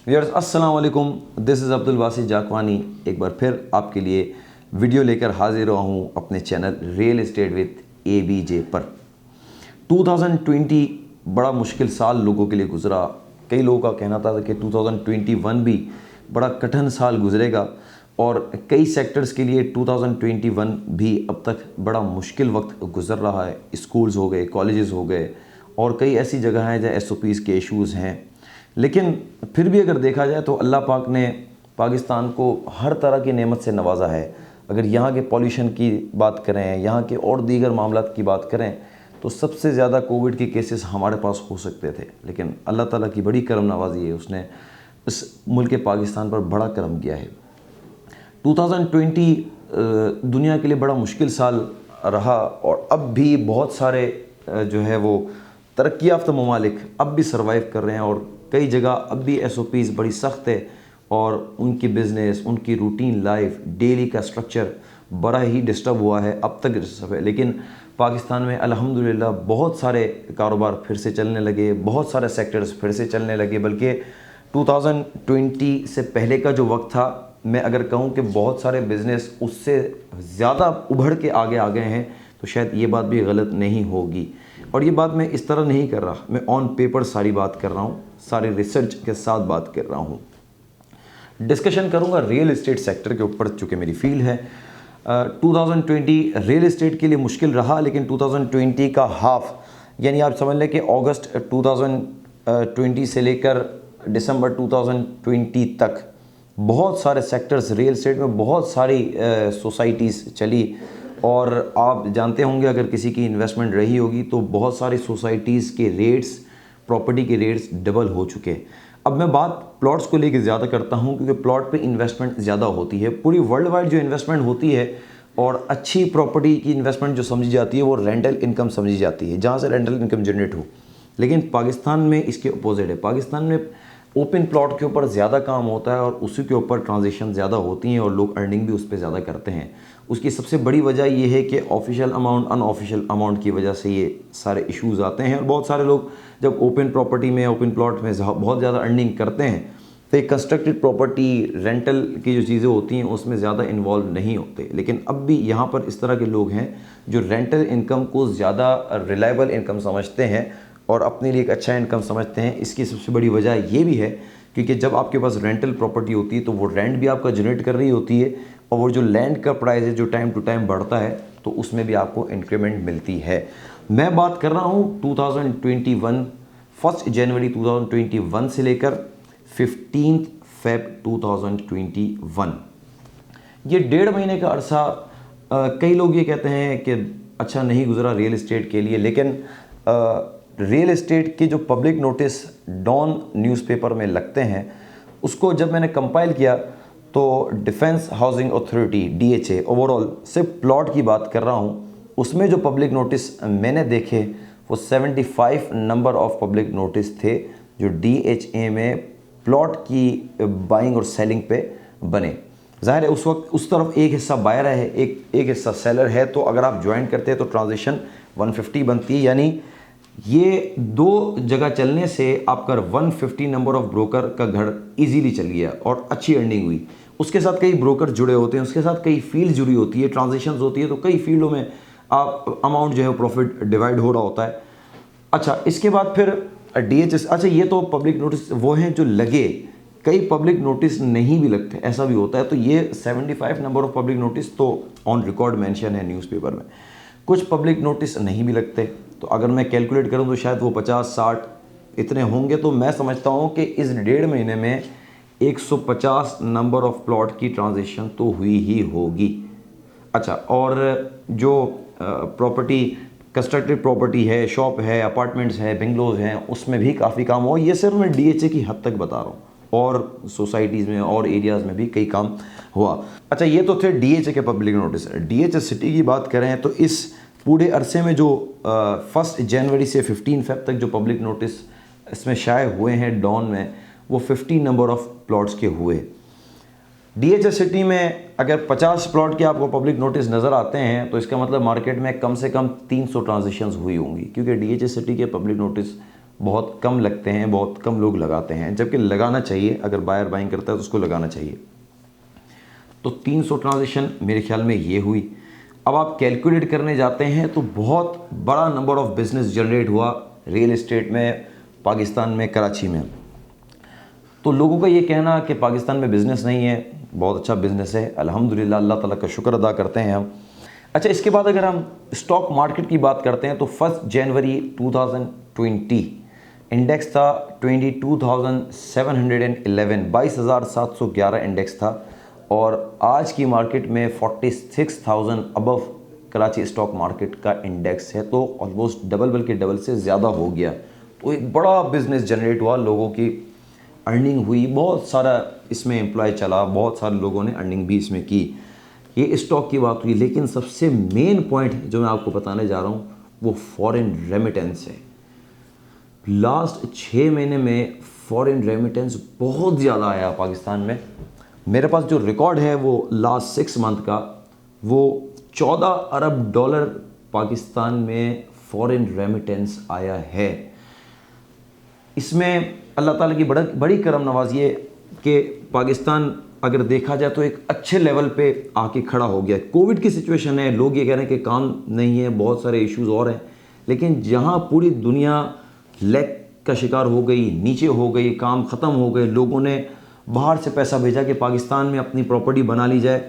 Viewers अस्सलाम वालेकुम, this is Abdul Basit जाकवानी एक बार फिर आपके लिए वीडियो लेकर हाजिर हुआ हूँ अपने channel real estate with ABJ पर। 2020 बड़ा मुश्किल साल लोगों के लिए गुजरा। कई लोगों का कहना था कि 2021 भी बड़ा कठिन साल गुजरेगा और कई सेक्टर्स के लिए 2021 भी अब तक बड़ा मुश्किल वक्त गुजर रहा है। स्कूल्स हो गए, कॉलेजेस हो गए और कई ऐसी जगह हैं जहाँ SOPs के इश्यूज़ हैं। लेकिन फिर भी अगर देखा जाए तो अल्लाह पाक ने पाकिस्तान को हर तरह की नेमत से नवाजा है। अगर यहाँ के पॉल्यूशन की बात करें, यहाँ के और दीगर मामलात की बात करें तो सबसे ज़्यादा कोविड के केसेस हमारे पास हो सकते थे, लेकिन अल्लाह ताला की बड़ी करम नवाजी है। उसने इस मुल्क पाकिस्तान पर बड़ा करम किया है। 2020 दुनिया के लिए बड़ा मुश्किल साल रहा और अब भी बहुत सारे जो है वो तरक्की याफ्ता ममालिक अब भी सर्वाइव कर रहे हैं और कई जगह अब भी SOPs बड़ी सख्त है और उनकी बिज़नेस, उनकी रूटीन लाइफ, डेली का स्ट्रक्चर बड़ा ही डिस्टर्ब हुआ है, अब तक डिस्टर्ब है। लेकिन पाकिस्तान में अल्हम्दुलिल्लाह बहुत सारे कारोबार फिर से चलने लगे, बहुत सारे सेक्टर्स फिर से चलने लगे। बल्कि 2020 से पहले का जो वक्त था, मैं अगर कहूँ कि बहुत सारे बिज़नेस उससे ज़्यादा उभर के आगे आ गए हैं तो शायद ये बात भी गलत नहीं होगी। और ये बात मैं इस तरह नहीं कर रहा, मैं ऑन पेपर सारी बात कर रहा हूँ, सारे रिसर्च के साथ बात कर रहा हूँ। डिस्कशन करूँगा रियल एस्टेट सेक्टर के ऊपर, चूँकि मेरी फील्ड है। 2020 रियल एस्टेट के लिए मुश्किल रहा, लेकिन 2020 का हाफ यानी आप समझ लें कि अगस्त 2020 से लेकर दिसंबर 2020 तक बहुत सारे सेक्टर्स रियल एस्टेट में बहुत सारी सोसाइटीज़ चली। और आप जानते होंगे अगर किसी की इन्वेस्टमेंट रही होगी तो बहुत सारी सोसाइटीज़ के रेट्स, प्रॉपर्टी के रेट्स डबल हो चुके हैं। अब मैं बात प्लॉट्स को लेकर ज़्यादा करता हूं क्योंकि प्लॉट पे इन्वेस्टमेंट ज़्यादा होती है। पूरी वर्ल्ड वाइड जो इन्वेस्टमेंट होती है और अच्छी प्रॉपर्टी की इन्वेस्टमेंट जो समझी जाती है वो रेंटल इनकम समझी जाती है, जहाँ से रेंटल इनकम जनरेट हो। लेकिन पाकिस्तान में इसके अपोजिट है। पाकिस्तान में ओपन प्लॉट के ऊपर ज़्यादा काम होता है और उसी के ऊपर ट्रांजेक्शन ज़्यादा होती हैं और लोग अर्निंग भी उस पर ज़्यादा करते हैं। उसकी सबसे बड़ी वजह यह है कि ऑफिशियल अमाउंट, अनऑफिशियल अमाउंट की वजह से ये सारे इश्यूज़ आते हैं। और बहुत सारे लोग जब ओपन प्रॉपर्टी में, ओपन प्लॉट में बहुत ज़्यादा अर्निंग करते हैं तो एक कंस्ट्रक्टेड प्रॉपर्टी, रेंटल की जो चीज़ें होती हैं उसमें ज़्यादा इन्वॉल्व नहीं होते। लेकिन अब भी यहाँ पर इस तरह के लोग हैं जो रेंटल इनकम को ज़्यादा रिलायबल इनकम समझते हैं और अपने लिए एक अच्छा इनकम समझते हैं। इसकी सबसे बड़ी वजह ये भी है क्योंकि जब आपके पास रेंटल प्रॉपर्टी होती है तो वो रेंट भी आपका जनरेट कर रही होती है और वो जो लैंड का प्राइस है जो टाइम टू टाइम बढ़ता है तो उसमें भी आपको इंक्रीमेंट मिलती है। मैं बात कर रहा हूँ 2021 1 जनवरी 2021 से लेकर 15 फेब 2021। ये 1.5 महीने का अरसा कई लोग ये कहते हैं कि अच्छा नहीं गुजरा रियल एस्टेट के लिए, लेकिन रियल एस्टेट के जो पब्लिक नोटिस डॉन न्यूज़पेपर में लगते हैं उसको जब मैंने कंपाइल किया तो defence housing authority DHA overall सिर्फ प्लॉट की बात कर रहा हूँ, उसमें जो पब्लिक नोटिस मैंने देखे वो 75 नंबर ऑफ पब्लिक नोटिस थे जो DHA में प्लॉट की बाइंग और सेलिंग पे बने। ज़ाहिर है उस वक्त उस तरफ एक हिस्सा बायर है, एक हिस्सा सेलर है, तो अगर आप ज्वाइन करते हैं तो ट्रांजेक्शन 150 बनती है। यानी ये दो जगह चलने से आपका 150 नंबर ऑफ ब्रोकर का घर इजीली चल गया और अच्छी अर्निंग हुई। उसके साथ कई ब्रोकर जुड़े होते हैं, उसके साथ कई फील्ड जुड़ी होती है, ट्रांजेक्शन्स होती है, तो कई फील्डों में आप अमाउंट जो है प्रॉफिट डिवाइड हो रहा होता है। अच्छा, इसके बाद फिर DHS। अच्छा, ये तो पब्लिक नोटिस वो हैं जो लगे, कई पब्लिक नोटिस नहीं भी लगते, ऐसा भी होता है। तो ये 75 नंबर ऑफ पब्लिक नोटिस तो ऑन रिकॉर्ड मेंशन है न्यूज़पेपर में। कुछ पब्लिक नोटिस नहीं भी लगते, तो अगर मैं कैलकुलेट करूं तो शायद वो 50-60 इतने होंगे। तो मैं समझता हूं कि इस 1.5 महीने में 150 नंबर ऑफ प्लॉट की ट्रांजेक्शन तो हुई ही होगी। अच्छा, और जो प्रॉपर्टी, कंस्ट्रक्टेड प्रॉपर्टी है, शॉप है, अपार्टमेंट्स है, बंगलोज हैं, उसमें भी काफ़ी काम हुआ। ये सिर्फ मैं DHA की हद तक बता रहा हूँ, और सोसाइटीज़ में और एरियाज़ में भी कई काम हुआ। अच्छा, ये तो थे DHA के पब्लिक नोटिस। DHA सिटी की बात करें तो इस पूरे अरसे में जो 1 जनवरी से 15 फेब तक जो पब्लिक नोटिस इसमें शाये हुए हैं डॉन में, वो 50 नंबर ऑफ प्लॉट्स के हुए। DHA सिटी में अगर 50 प्लॉट के आपको पब्लिक नोटिस नज़र आते हैं तो इसका मतलब मार्केट में कम से कम 300 ट्रांजेक्शन्स हुई होंगी, क्योंकि DHA सिटी के पब्लिक नोटिस बहुत कम लगते हैं, बहुत कम लोग लगाते हैं, जबकि लगाना चाहिए। अगर बायर बाइंग करता है तो उसको लगाना चाहिए। तो 300 ट्रांजेक्शन मेरे ख्याल में ये हुई। अब आप कैलकुलेट करने जाते हैं तो बहुत बड़ा नंबर ऑफ बिज़नेस जनरेट हुआ रियल एस्टेट में पाकिस्तान में, कराची में। तो लोगों का ये कहना कि पाकिस्तान में बिज़नेस नहीं है, बहुत अच्छा बिज़नेस है, अल्हम्दुलिल्लाह, अल्लाह ताला का शुक्र अदा करते हैं हम। अच्छा, इसके बाद अगर हम स्टॉक मार्केट की बात करते हैं तो 1 जनवरी 2020 इंडेक्स था 22,711, 22,711 इंडेक्स था, और आज की मार्केट में 46,000 अबव कराची स्टॉक मार्केट का इंडेक्स है। तो ऑलमोस्ट डबल, बल्कि डबल से ज़्यादा हो गया। तो एक बड़ा बिज़नेस जनरेट हुआ, लोगों की अर्निंग हुई, बहुत सारा इसमें एम्प्लॉय चला, बहुत सारे लोगों ने अर्निंग भी इसमें की। ये स्टॉक की बात हुई, लेकिन सबसे मेन पॉइंट जो मैं आपको बताने जा रहा हूँ वो फॉरेन रेमिटेंस है। लास्ट 6 महीने में फॉरेन रेमिटेंस बहुत ज़्यादा आया पाकिस्तान में। मेरे पास जो रिकॉर्ड है वो लास्ट 6 मंथ का, वो 14 अरब डॉलर पाकिस्तान में फॉरेन रेमिटेंस आया है। इसमें अल्लाह ताला की बड़ी करम नवाज़ी है कि पाकिस्तान अगर देखा जाए तो एक अच्छे लेवल पे आके खड़ा हो गया। कोविड की सिचुएशन है, लोग ये कह रहे हैं कि काम नहीं है, बहुत सारे इश्यूज़ और हैं, लेकिन जहाँ पूरी दुनिया लैक का शिकार हो गई, नीचे हो गई, काम ख़त्म हो गए, लोगों ने बाहर से पैसा भेजा कि पाकिस्तान में अपनी प्रॉपर्टी बना ली जाए,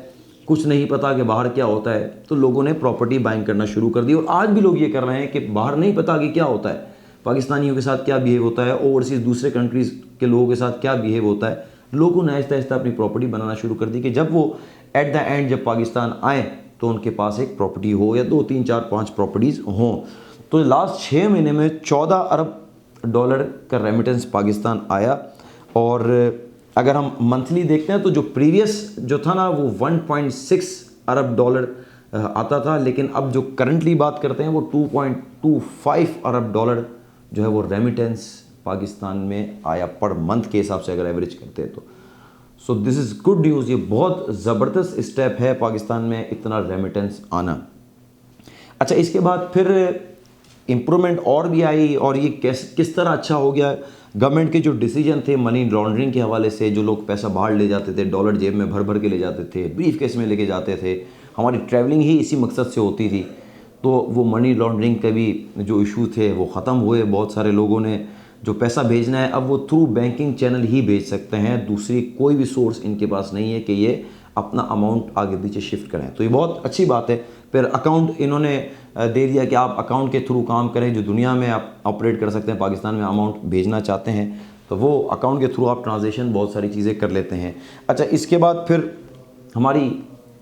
कुछ नहीं पता कि बाहर क्या होता है, तो लोगों ने प्रॉपर्टी बाइंग करना शुरू कर दी। और आज भी लोग ये कर रहे हैं कि बाहर नहीं पता कि क्या होता है, पाकिस्तानियों के साथ क्या बिहेव होता है, ओवरसीज़ दूसरे कंट्रीज़ के लोगों के साथ क्या बिहेव होता है। लोगों ने आहिस्ता आहिस्ता अपनी प्रॉपर्टी बनाना शुरू कर दी कि जब वो एट द एंड जब पाकिस्तान आए तो उनके पास एक प्रॉपर्टी हो, या 2, 3, 4, 5 प्रॉपर्टीज़ हों। तो लास्ट 6 महीने में 14 अरब डॉलर का रेमिटेंस पाकिस्तान आया। और अगर हम मंथली देखते हैं तो जो प्रीवियस जो था ना वो 1.6 अरब डॉलर आता था, लेकिन अब जो करंटली बात करते हैं वो 2.25 अरब डॉलर जो है वो रेमिटेंस पाकिस्तान में आया पर मंथ के हिसाब से अगर एवरेज करते हैं तो। So this is good news. ये बहुत ज़बरदस्त स्टेप है पाकिस्तान में इतना रेमिटेंस आना। अच्छा, इसके बाद फिर इम्प्रूवमेंट और भी आई, और ये किस तरह अच्छा हो गया। गवर्नमेंट के जो डिसीजन थे मनी लॉन्ड्रिंग के हवाले से, जो लोग पैसा बाहर ले जाते थे, डॉलर जेब में भर भर के ले जाते थे, ब्रीफ केस में लेके जाते थे, हमारी ट्रैवलिंग ही इसी मकसद से होती थी, तो वो मनी लॉन्ड्रिंग के भी जो इशू थे वो ख़त्म हुए। बहुत सारे लोगों ने जो पैसा भेजना है अब वो थ्रू बैंकिंग चैनल ही भेज सकते हैं, दूसरी कोई भी सोर्स इनके पास नहीं है कि ये अपना अमाउंट आगे पीछे शिफ्ट करें। तो ये बहुत अच्छी बात है। फिर अकाउंट इन्होंने दे दिया कि आप अकाउंट के थ्रू काम करें, जो दुनिया में आप ऑपरेट कर सकते हैं, पाकिस्तान में अमाउंट भेजना चाहते हैं तो वो अकाउंट के थ्रू आप ट्रांजेक्शन बहुत सारी चीज़ें कर लेते हैं। अच्छा, इसके बाद फिर हमारी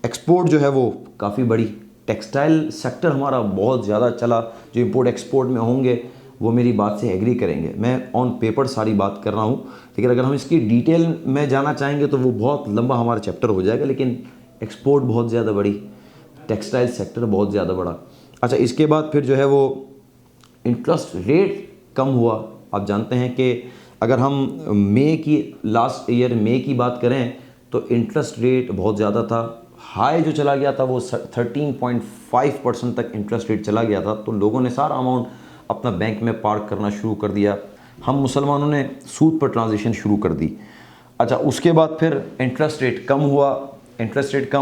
एक्सपोर्ट जो है वो काफ़ी बड़ी, टेक्सटाइल सेक्टर हमारा बहुत ज़्यादा चला। जो इम्पोर्ट एक्सपोर्ट में होंगे वो मेरी बात से एग्री करेंगे, मैं ऑन पेपर सारी बात कर रहा हूँ, लेकिन अगर हम इसकी डिटेल में जाना चाहेंगे तो वो बहुत लंबा हमारा चैप्टर हो जाएगा। लेकिन एक्सपोर्ट बहुत ज़्यादा बड़ी, टेक्सटाइल सेक्टर बहुत ज़्यादा बड़ा। अच्छा, इसके बाद फिर जो है वो इंटरेस्ट रेट कम हुआ। आप जानते हैं कि अगर हम मई की लास्ट ईयर मई की बात करें तो इंटरेस्ट रेट बहुत ज़्यादा था, हाई जो चला गया था वो 13.5% तक इंटरेस्ट रेट चला गया था। तो लोगों ने सारा अमाउंट अपना बैंक में पार्क करना शुरू कर दिया। हम मुसलमानों ने सूद पर ट्रांजेक्शन शुरू कर दी। अच्छा, उसके बाद फिर इंटरेस्ट रेट कम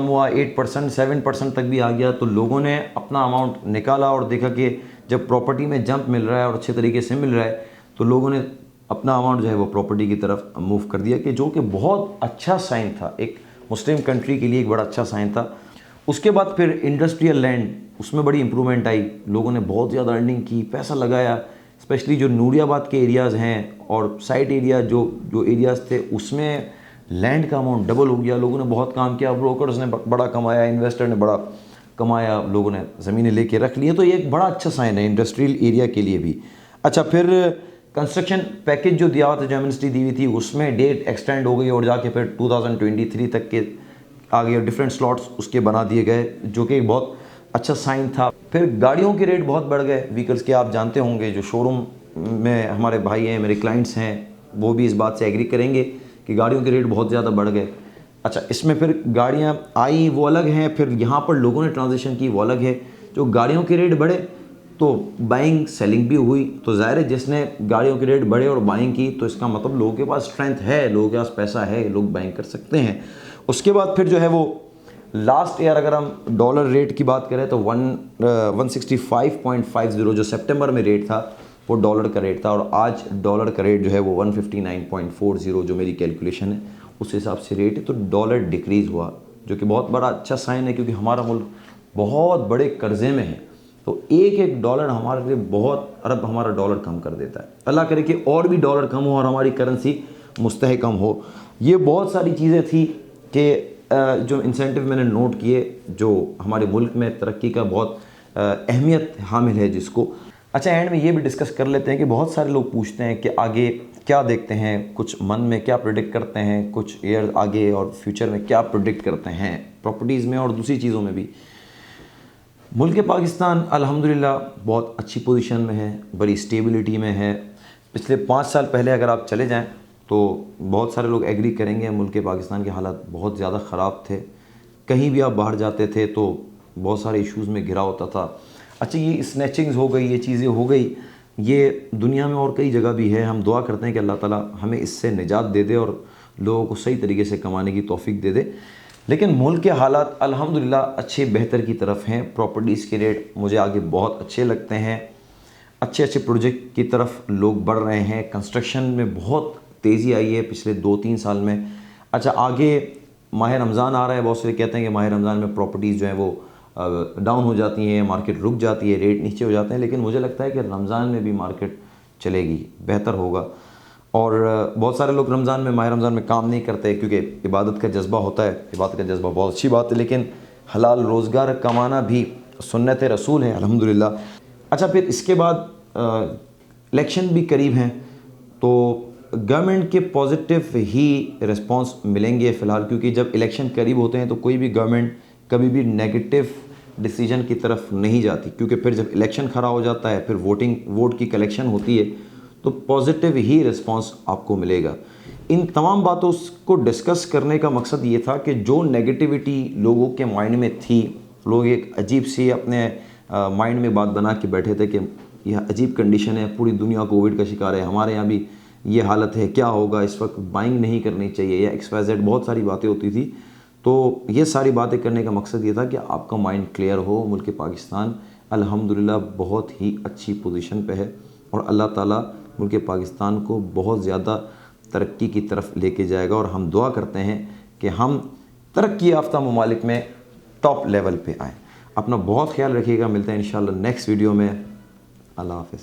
हुआ, 8%, 7% तक भी आ गया। तो लोगों ने अपना अमाउंट निकाला और देखा कि जब प्रॉपर्टी में जंप मिल रहा है और अच्छे तरीके से मिल रहा है तो लोगों ने अपना अमाउंट जो है वो प्रॉपर्टी की तरफ मूव कर दिया, कि जो कि बहुत अच्छा साइन था, एक मुस्लिम कंट्री के लिए एक बड़ा अच्छा साइन था। उसके बाद फिर इंडस्ट्रियल लैंड, उसमें बड़ी इंप्रूवमेंट आई, लोगों ने बहुत ज़्यादा अर्निंग की, पैसा लगाया। स्पेशली जो नूरियाबाद के एरियाज़ हैं और साइड एरिया जो एरियाज़ थे उसमें लैंड का अमाउंट डबल हो गया। लोगों ने बहुत काम किया, ब्रोकर्स ने बड़ा कमाया, इन्वेस्टर ने बड़ा कमाया, लोगों ने ज़मीनें लेके रख ली। तो ये एक बड़ा अच्छा साइन है इंडस्ट्रियल एरिया के लिए भी। अच्छा, फिर कंस्ट्रक्शन पैकेज जो दिया हुआ था, जो एमनेस्टी दी हुई थी, उसमें डेट एक्सटेंड हो गई और जाके फिर 2023 तक के आ गए, डिफरेंट स्लॉट्स उसके बना दिए गए, जो कि बहुत अच्छा साइन था। फिर गाड़ियों के रेट बहुत बढ़ गए व्हीकल्स के। आप जानते होंगे जो शोरूम में हमारे भाई हैं, मेरे क्लाइंट्स हैं, वो भी इस बात से एग्री करेंगे कि गाड़ियों के रेट बहुत ज़्यादा बढ़ गए। अच्छा, इसमें फिर गाड़ियाँ आई वो अलग हैं, फिर यहाँ पर लोगों ने ट्रांजेक्शन की वो अलग है। जो गाड़ियों के रेट बढ़े तो बाइंग सेलिंग भी हुई, तो ज़ाहिर है जिसने गाड़ियों के रेट बढ़े और बाइंग की तो इसका मतलब लोगों के पास स्ट्रेंथ है, लोगों के पास पैसा है, लोग बाइंग कर सकते हैं। उसके बाद फिर जो है वो लास्ट ईयर अगर हम डॉलर रेट की बात करें तो 165.50 जो सितंबर में रेट था वो डॉलर का रेट था, और आज डॉलर का रेट जो है वो 159.40 जो मेरी कैलकुलेशन है उस हिसाब से रेट है। तो डॉलर डिक्रीज़ हुआ, जो कि बहुत बड़ा अच्छा साइन है, क्योंकि हमारा मुल्क बहुत बड़े कर्जे में है। तो एक एक डॉलर हमारे लिए बहुत अरब हमारा डॉलर कम कर देता है। अल्लाह करे कि और भी डॉलर कम हो और हमारी करेंसी मुस्तहकम हो। ये बहुत सारी चीज़ें थी कि जो इंसेंटिव मैंने नोट किए, जो हमारे मुल्क में तरक्की का बहुत अहमियत हामिल है जिसको। अच्छा, एंड में ये भी डिस्कस कर लेते हैं कि बहुत सारे लोग पूछते हैं कि आगे क्या देखते हैं, कुछ मन में क्या प्रेडिक्ट करते हैं, कुछ ईयर आगे और फ्यूचर में क्या प्रेडिक्ट करते हैं प्रॉपर्टीज़ में और दूसरी चीज़ों में भी। मुल्क पाकिस्तान अल्हम्दुलिल्लाह बहुत अच्छी पोजीशन में है, बड़ी स्टेबिलिटी में है। पिछले 5 साल पहले अगर आप चले जाएं तो बहुत सारे लोग एग्री करेंगे मुल्क पाकिस्तान के हालात बहुत ज़्यादा ख़राब थे। कहीं भी आप बाहर जाते थे तो बहुत सारे इश्यूज़ में घिरा होता था। अच्छा, ये स्नैचिंग्स हो गई, ये चीज़ें हो गई, ये दुनिया में और कई जगह भी है। हम दुआ करते हैं कि अल्लाह ताला हमें इससे निजात दे दे और लोगों को सही तरीके से कमाने की तौफीक दे दे। लेकिन मुल्क के हालात अल्हम्दुलिल्लाह अच्छे बेहतर की तरफ हैं। प्रॉपर्टीज़ के रेट मुझे आगे बहुत अच्छे लगते हैं, अच्छे अच्छे प्रोजेक्ट की तरफ लोग बढ़ रहे हैं। कंस्ट्रक्शन में बहुत तेज़ी आई है पिछले 2-3 साल में। अच्छा, आगे माह रमज़ान आ रहा है, बहुत से कहते हैं कि माह रमज़ान में प्रॉपर्टीज़ जो है वो डाउन हो जाती हैं, मार्केट रुक जाती है, रेट नीचे हो जाते हैं। लेकिन मुझे लगता है कि रमज़ान में भी मार्केट चलेगी, बेहतर होगा। और बहुत सारे लोग रमज़ान में, माह रमज़ान में काम नहीं करते क्योंकि इबादत का जज्बा होता है। इबादत का जज्बा बहुत अच्छी बात है, लेकिन हलाल रोज़गार कमाना भी सुन्नत रसूल है अल्हम्दुलिल्लाह। अच्छा, फिर इसके बाद इलेक्शन भी करीब हैं, तो गवर्नमेंट के पॉजिटिव ही रिस्पांस मिलेंगे फ़िलहाल, क्योंकि जब इलेक्शन करीब होते हैं तो कोई भी गवर्नमेंट कभी भी नेगेटिव डिसीजन की तरफ नहीं जाती, क्योंकि फिर जब इलेक्शन खड़ा हो जाता है, फिर वोट की कलेक्शन होती है, तो पॉजिटिव ही रिस्पांस आपको मिलेगा। इन तमाम बातों को डिस्कस करने का मकसद ये था कि जो नेगेटिविटी लोगों के माइंड में थी, लोग एक अजीब सी अपने माइंड में बात बना के बैठे थे कि यह अजीब कंडीशन है, पूरी दुनिया कोविड का शिकार है, हमारे यहाँ भी ये हालत है, क्या होगा, इस वक्त बाइंग नहीं करनी चाहिए या XYZ, बहुत सारी बातें होती थी। तो ये सारी बातें करने का मकसद ये था कि आपका माइंड क्लियर हो। मुल्क पाकिस्तान अल्हम्दुलिल्लाह बहुत ही अच्छी पोजीशन पे है और अल्लाह ताला मुल्क पाकिस्तान को बहुत ज़्यादा तरक्की की तरफ लेके जाएगा, और हम दुआ करते हैं कि हम तरक्की याफ्ता ममालिक में टॉप लेवल पे आएँ। अपना बहुत ख्याल रखिएगा, मिलते हैं इंशाल्लाह नेक्स्ट वीडियो में। अल्लाह हाफ़िज़।